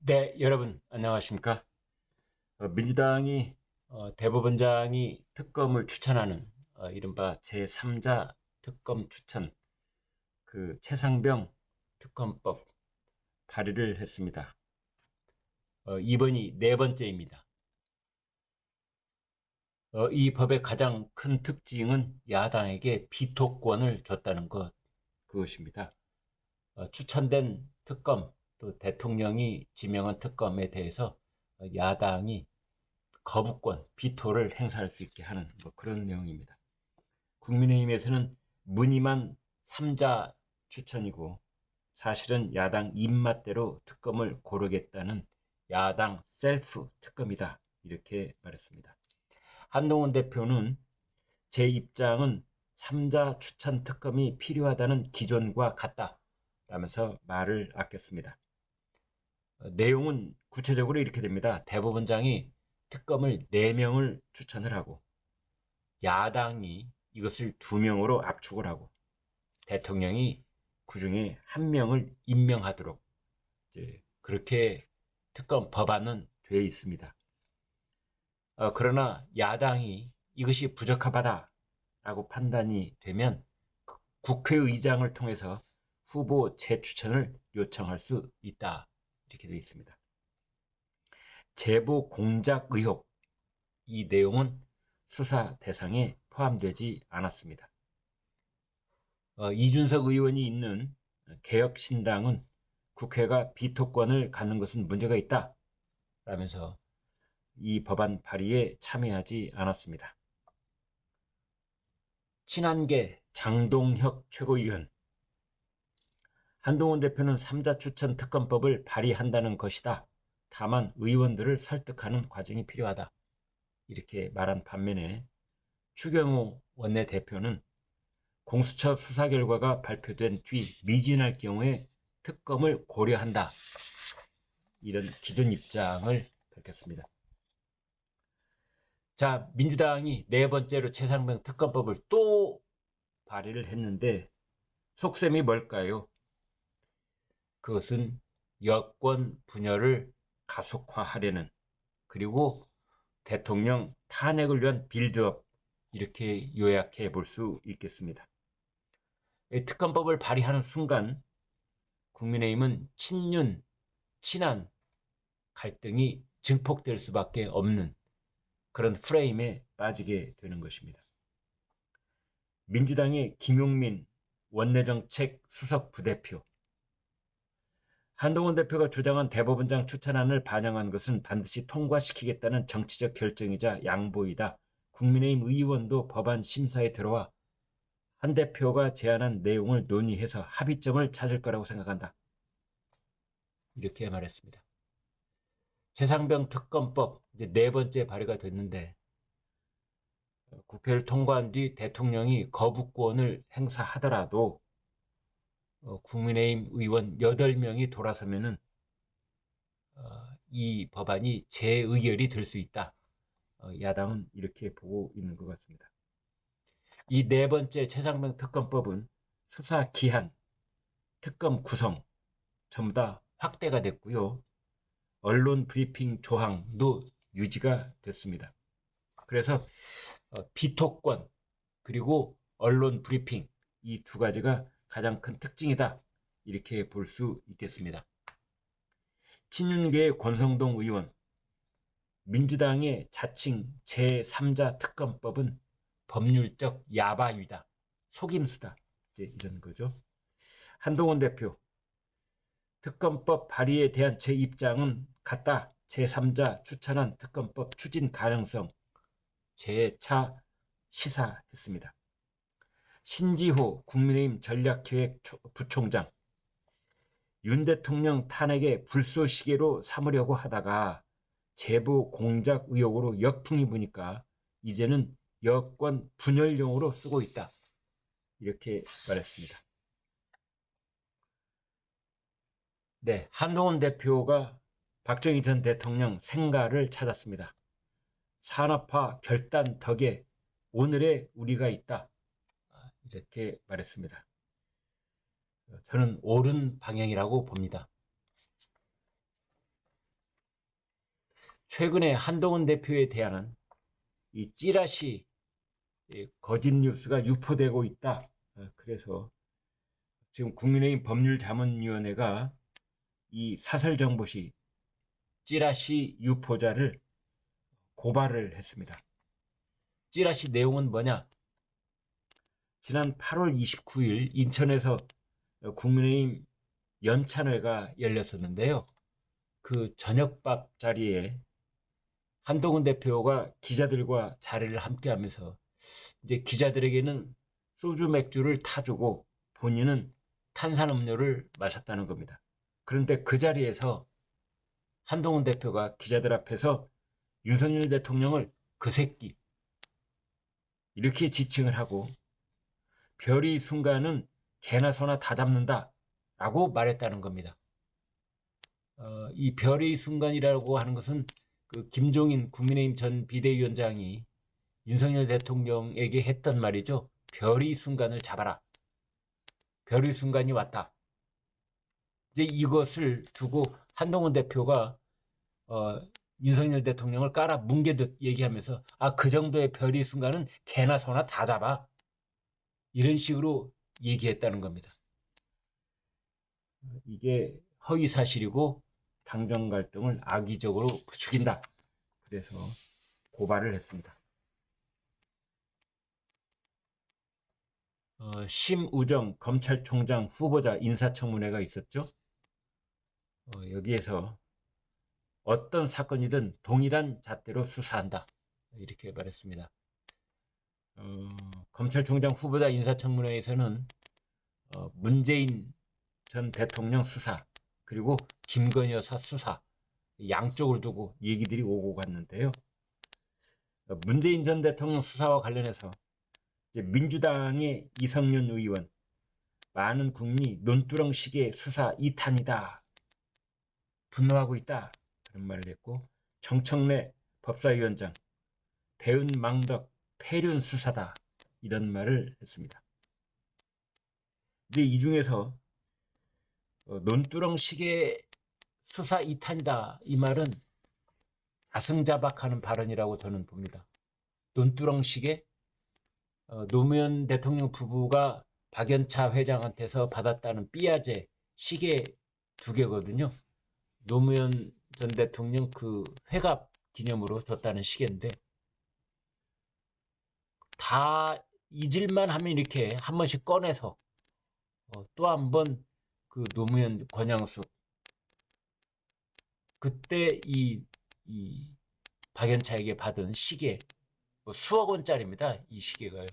네, 여러분 안녕하십니까? 민주당이 대법원장이 특검을 추천하는 이른바 제3자 특검 추천 그 최상병 특검법 발의를 했습니다. 이번이 네 번째입니다. 이 법의 가장 큰 특징은 야당에게 비토권을 줬다는 그것입니다. 추천된 특검 또 대통령이 지명한 특검에 대해서 야당이 거부권, 비토를 행사할 수 있게 하는 그런 내용입니다. 국민의힘에서는 무늬만 3자 추천이고 사실은 야당 입맛대로 특검을 고르겠다는 야당 셀프 특검이다. 이렇게 말했습니다. 한동훈 대표는 제 입장은 3자 추천 특검이 필요하다는 기존과 같다. 라면서 말을 아꼈습니다. 내용은 구체적으로 이렇게 됩니다. 대법원장이 특검을 4명을 추천을 하고 야당이 이것을 2명으로 압축을 하고 대통령이 그 중에 1명을 임명하도록 그렇게 특검 법안은 되어 있습니다. 그러나 야당이 이것이 부적합하다라고 판단이 되면 국회의장을 통해서 후보 재추천을 요청할 수 있다. 이렇게 되어 있습니다. 제보 공작 의혹, 이 내용은 수사 대상에 포함되지 않았습니다. 이준석 의원이 있는 개혁신당은 국회가 비토권을 갖는 것은 문제가 있다 라면서 이 법안 발의에 참여하지 않았습니다. 친한계 장동혁 최고위원, 한동훈 대표는 3자 추천 특검법을 발의한다는 것이다. 다만 의원들을 설득하는 과정이 필요하다. 이렇게 말한 반면에 추경호 원내대표는 공수처 수사 결과가 발표된 뒤 미진할 경우에 특검을 고려한다. 이런 기존 입장을 밝혔습니다. 자, 민주당이 네 번째로 최상병 특검법을 또 발의를 했는데 속셈이 뭘까요? 그것은 여권 분열을 가속화하려는, 그리고 대통령 탄핵을 위한 빌드업, 이렇게 요약해 볼 수 있겠습니다. 특검법을 발의하는 순간 국민의힘은 친윤, 친한 갈등이 증폭될 수밖에 없는 그런 프레임에 빠지게 되는 것입니다. 민주당의 김용민 원내정책 수석 부대표, 한동훈 대표가 주장한 대법원장 추천안을 반영한 것은 반드시 통과시키겠다는 정치적 결정이자 양보이다. 국민의힘 의원도 법안 심사에 들어와 한 대표가 제안한 내용을 논의해서 합의점을 찾을 거라고 생각한다. 이렇게 말했습니다. 최상병 특검법 이제 네 번째 발의가 됐는데 국회를 통과한 뒤 대통령이 거부권을 행사하더라도 국민의힘 의원 8명이 돌아서면은 이 법안이 재의결이 될 수 있다. 야당은 이렇게 보고 있는 것 같습니다. 이 네 번째 최상병 특검법은 수사 기한, 특검 구성 전부 다 확대가 됐고요. 언론 브리핑 조항도 유지가 됐습니다. 그래서 비토권 그리고 언론 브리핑, 이 두 가지가 가장 큰 특징이다. 이렇게 볼 수 있겠습니다. 친윤계의 권성동 의원, 민주당의 자칭 제3자 특검법은 법률적 야바위다. 속임수다. 이런 거죠. 한동훈 대표, 특검법 발의에 대한 제 입장은 같다. 제3자 추천한 특검법 추진 가능성 재차 시사했습니다. 신지호 국민의힘 전략기획부총장, 윤 대통령 탄핵에 불쏘시개로 삼으려고 하다가 제보 공작 의혹으로 역풍이 부니까 이제는 여권 분열용으로 쓰고 있다. 이렇게 말했습니다. 네, 한동훈 대표가 박정희 전 대통령 생가를 찾았습니다. 산업화 결단 덕에 오늘의 우리가 있다. 이렇게 말했습니다. 저는 옳은 방향이라고 봅니다. 최근에 한동훈 대표에 대한 이 찌라시 거짓 뉴스가 유포되고 있다. 그래서 지금 국민의힘 법률자문위원회가 이 사설정보시 찌라시 유포자를 고발을 했습니다. 찌라시 내용은 뭐냐? 지난 8월 29일 인천에서 국민의힘 연찬회가 열렸었는데요. 그 저녁밥 자리에 한동훈 대표가 기자들과 자리를 함께 하면서 이제 기자들에게는 소주 맥주를 타주고 본인은 탄산음료를 마셨다는 겁니다. 그런데 그 자리에서 한동훈 대표가 기자들 앞에서 윤석열 대통령을 그 새끼 이렇게 지칭을 하고 별이 순간은 개나 소나 다 잡는다 라고 말했다는 겁니다. 이 별의 순간이라고 하는 것은 그 김종인 국민의힘 전 비대위원장이 윤석열 대통령에게 했던 말이죠. 별의 순간을 잡아라. 별의 순간이 왔다. 이제 이것을 두고 한동훈 대표가 윤석열 대통령을 깔아 뭉개듯 얘기하면서 그 정도의 별의 순간은 개나 소나 다 잡아. 이런 식으로 얘기했다는 겁니다. 이게 허위사실이고 당정 갈등을 악의적으로 부추긴다. 그래서 고발을 했습니다. 심우정 검찰총장 후보자 인사청문회가 있었죠. 여기에서 어떤 사건이든 동일한 잣대로 수사한다. 이렇게 말했습니다. 검찰총장 후보자 인사청문회에서는 문재인 전 대통령 수사 그리고 김건희 여사 수사 양쪽을 두고 얘기들이 오고 갔는데요. 문재인 전 대통령 수사와 관련해서 이제 민주당의 이성윤 의원 많은 국민이 논두렁식의 수사 이탄이다. 분노하고 있다. 그런 말을 했고 정청래 법사위원장 대은망덕 폐륜 수사다. 이런 말을 했습니다. 근데 이 중에서 논두렁식의 수사 이탄이다. 이 말은 자승자박하는 발언이라고 저는 봅니다. 논두렁식의 노무현 대통령 부부가 박연차 회장한테서 받았다는 삐아제 시계 2개거든요. 노무현 전 대통령 그 회갑 기념으로 줬다는 시계인데 다 잊을만 하면 이렇게 한 번씩 꺼내서 또 한 번 그 노무현 권양숙 그때 이 박연차에게 받은 시계 수억 원짜리입니다. 이 시계가요.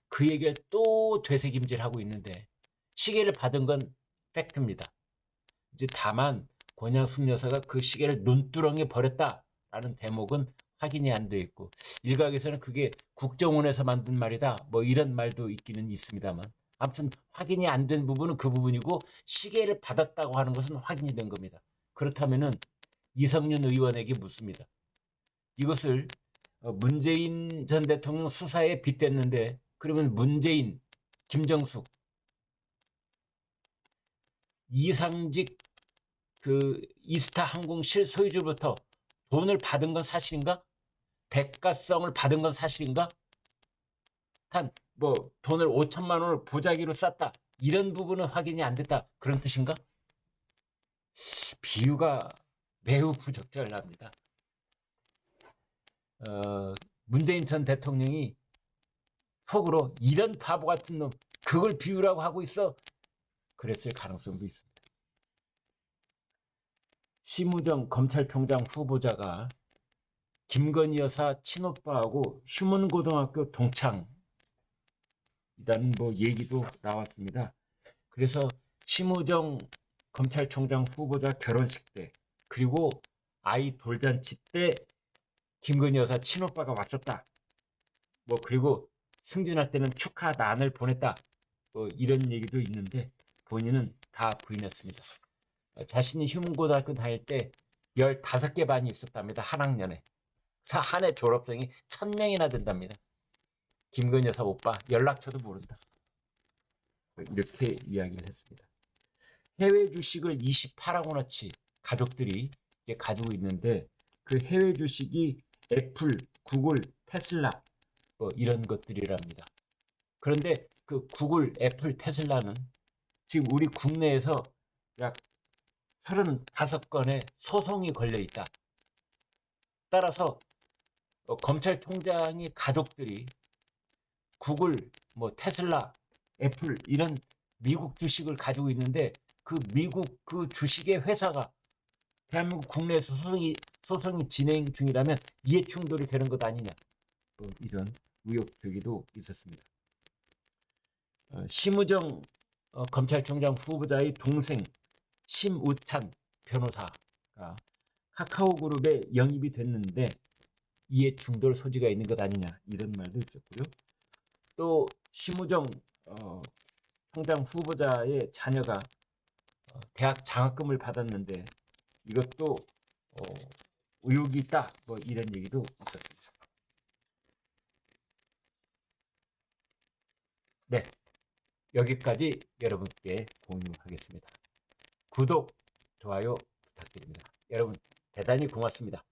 그 얘기를 또 되새김질하고 있는데 시계를 받은 건 팩트입니다. 이제 다만 권양숙 여사가 그 시계를 논두렁에 버렸다라는 대목은 확인이 안 돼 있고 일각에서는 그게 국정원에서 만든 말이다 뭐 이런 말도 있기는 있습니다만 아무튼 확인이 안 된 부분은 그 부분이고 시계를 받았다고 하는 것은 확인이 된 겁니다. 그렇다면은 이성윤 의원에게 묻습니다. 이것을 문재인 전 대통령 수사에 빗댔는데 그러면 문재인, 김정숙, 이상직 그 이스타 항공 실소유주부터 돈을 받은 건 사실인가? 대가성을 받은 건 사실인가? 단 뭐 돈을 5천만 원을 보자기로 쌌다. 이런 부분은 확인이 안 됐다. 그런 뜻인가? 비유가 매우 부적절합니다. 문재인 전 대통령이 속으로 이런 바보 같은 놈 그걸 비유라고 하고 있어. 그랬을 가능성도 있습니다. 심우정 검찰총장 후보자가 김건희 여사 친오빠하고 휴문고등학교 동창이라는 뭐 얘기도 나왔습니다. 그래서 심우정 검찰총장 후보자 결혼식 때 그리고 아이 돌잔치 때 김건희 여사 친오빠가 왔었다. 뭐 그리고 승진할 때는 축하난을 보냈다. 뭐 이런 얘기도 있는데 본인은 다 부인했습니다. 자신이 휴문고등학교 다닐 때 15개 반이 있었답니다. 한 학년에. 한 해 졸업생이 1000명이나 된답니다. 김건희 여사 오빠 연락처도 모른다. 이렇게 이야기를 했습니다. 해외 주식을 28억 원어치 가족들이 이제 가지고 있는데 그 해외 주식이 애플, 구글, 테슬라 뭐 이런 것들이랍니다. 그런데 그 구글, 애플, 테슬라는 지금 우리 국내에서 약 35건의 소송이 걸려 있다. 따라서 검찰총장이 가족들이 구글, 뭐 테슬라, 애플 이런 미국 주식을 가지고 있는데 그 미국 그 주식의 회사가 대한민국 국내에서 소송이 진행 중이라면 이해충돌이 되는 것 아니냐. 또 이런 의혹 제기도 있었습니다. 심우정 검찰총장 후보자의 동생 심우찬 변호사가 카카오그룹에 영입이 됐는데 이해충돌 소지가 있는 것 아니냐 이런 말도 있었고요. 또 심우정 총장 후보자의 자녀가 대학 장학금을 받았는데 이것도 의혹이 있다 뭐 이런 얘기도 있었습니다. 네, 여기까지 여러분께 공유하겠습니다. 구독, 좋아요 부탁드립니다. 여러분 대단히 고맙습니다.